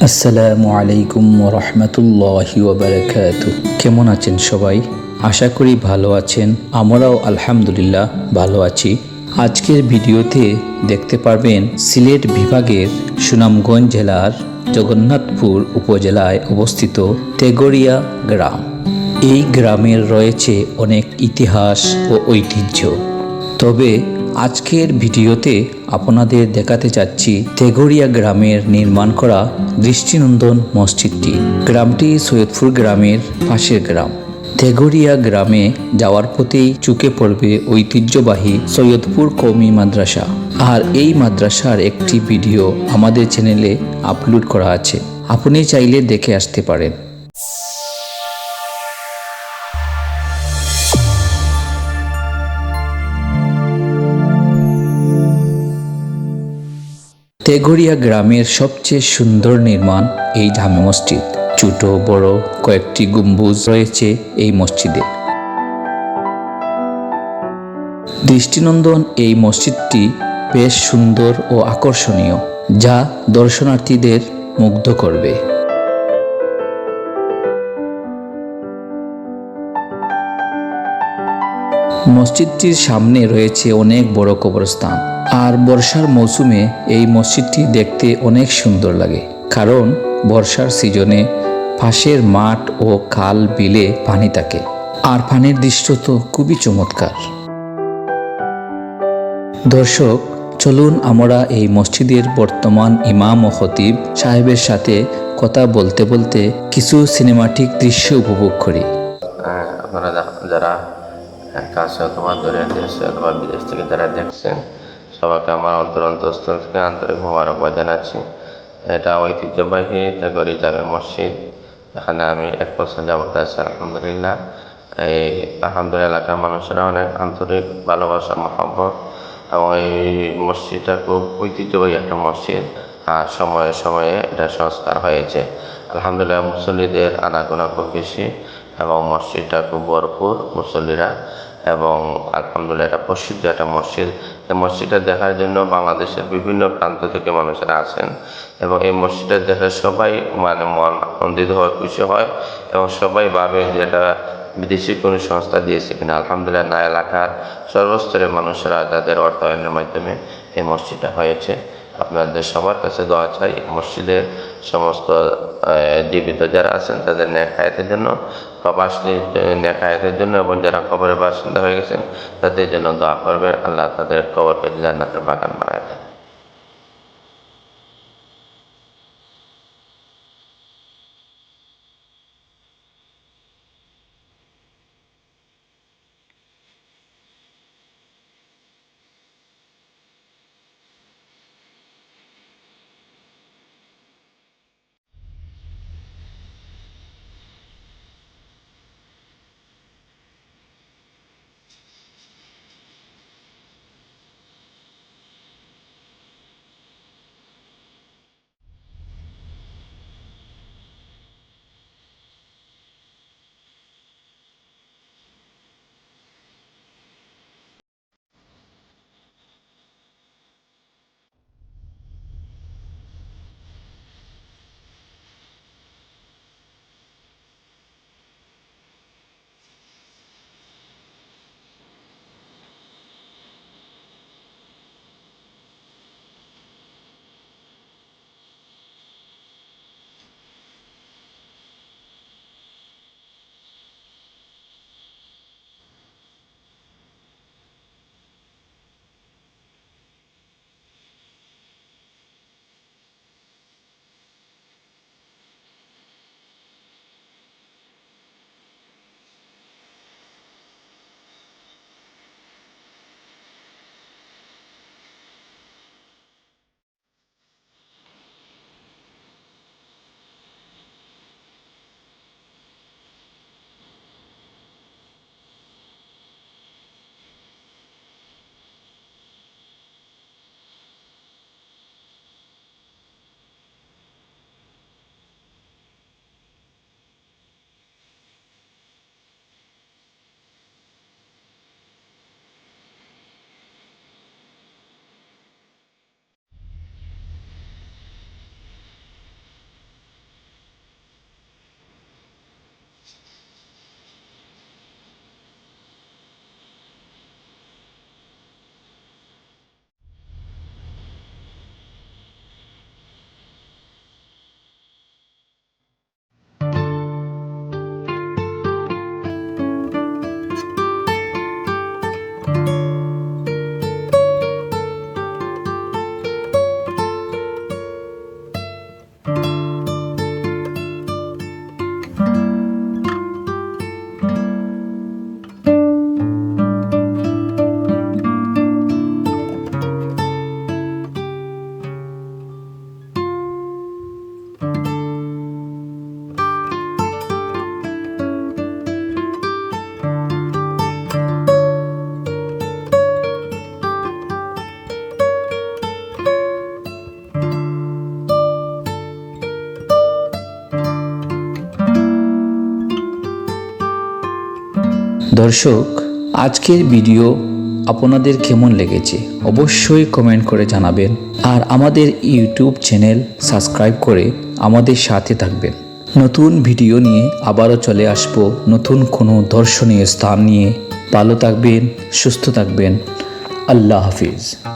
আসসালামু আলাইকুম রহমতুল্লাহি ওয়াবারাকাতু। কেমন আছেন সবাই? আশা করি ভালো আছেন। আমরাও আলহামদুলিল্লাহ ভালো আছি। আজকের ভিডিওতে দেখতে পারবেন সিলেট বিভাগের সুনামগঞ্জ জেলার জগন্নাথপুর উপজেলায় অবস্থিত তেগরিয়া গ্রাম। এই গ্রামের রয়েছে অনেক ইতিহাস ও ঐতিহ্য। তবে আজকের ভিডিওতে আপনাদের দেখাতে চাচ্ছি তেগরিয়া গ্রামের নির্মাণ করা দৃষ্টিনন্দন মসজিদটি। গ্রামটি সৈয়দপুর গ্রামের পাশের গ্রাম। তেগরিয়া গ্রামে যাওয়ার পথেই চোখে পড়বে ঐতিহ্যবাহী সৈয়দপুর কওমি মাদ্রাসা। আর এই মাদ্রাসার একটি ভিডিও আমাদের চ্যানেলে আপলোড করা আছে, আপনি চাইলে দেখে আসতে পারেন। তেগরিয়া গ্রামের সবচেয়ে সুন্দর নির্মাণ এই জামে মসজিদ। ছোট বড় কয়েকটি গম্বুজ রয়েছে এই মসজিদে। দৃষ্টিনন্দন এই মসজিদটি বেশ সুন্দর ও আকর্ষণীয়, যা দর্শনার্থীদের মুগ্ধ করবে। মসজিদটির সামনে রয়েছে অনেক বড় কবরস্থান। আর বর্ষার মৌসুমে এই মসজিদটি দেখতে অনেক সুন্দর লাগে, কারণ বর্ষার সিজনে পাশের মাঠ ও খাল বিলে পানি থাকে, আর পানির দৃশ্য তো খুবই চমৎকার। দর্শক, চলুন আমরা এই মসজিদের বর্তমান ইমাম ও খতিব সাহেবের সাথে কথা বলতে বলতে কিছু সিনেমাটিক দৃশ্য উপভোগ করি। আপনারা যারা কাছে অথবা দূরে দেশে অথবা বিদেশ থেকে যারা দেখছেন, সবাইকে আমার অন্তস্থ থেকে আন্তরিক মোবারকবাদ জানাচ্ছি। এটা ঐতিহ্যবাহী তেগরি জামে মসজিদ। এখানে আমি 1 বছর যাবত আছি আলহামদুলিল্লাহ। এই আলহামদুলিল্লাহ এলাকার মানুষেরা অনেক আন্তরিক ভালোবাসা মহব্বত, এবং এই মসজিদটা খুব ঐতিহ্যবাহী একটা মসজিদ। আর সময়ে সময়ে এটা সংস্কার হয়েছে। আলহামদুলিল্লাহ মুসল্লিদের আনাগোনা খুব বেশি, এবং মসজিদটা খুব ভরপুর মুসল্লিরা। এবং আলহামদুলিল্লাহ এটা প্রসিদ্ধ একটা মসজিদ। এই মসজিদটা দেখার জন্য বাংলাদেশের বিভিন্ন প্রান্ত থেকে মানুষেরা আসেন, এবং এই মসজিদটা দেখে সবাই মন আনন্দিত হয়, খুশি হয়, এবং সবাই ভাবে যে এটা বিদেশি কোনো সংস্থা দিয়েছে কিনা। আলহামদুলিল্লাহ না, এলাকার সর্বস্তরের মানুষেরা তাদের অর্থায়নের মাধ্যমে এই মসজিদটা হয়েছে। আপনাদের সবার কাছে দোয়া চাই মসজিদের সমস্ত জীবিত যারা আছেন তাদের নেক হায়াতের জন্য, প্রবাসী নেক হায়াতের জন্য, এবং যারা কবরের বাসিন্দা হয়ে গেছেন তাদের জন্য দোয়া করবেন। আল্লাহ তাদের কবরকে জান্নাতের বাগান বানায় দেন। দর্শক, আজকের ভিডিও আপনাদের কেমন লেগেছে অবশ্যই কমেন্ট করে জানাবেন, আর আমাদের ইউটিউব চ্যানেল সাবস্ক্রাইব করে আমাদের সাথে থাকবেন। নতুন ভিডিও নিয়ে আবারও চলে আসব, নতুন কোনো দর্শনীয় স্থান নিয়ে। ভালো থাকবেন, সুস্থ থাকবেন। আল্লাহ হাফিজ।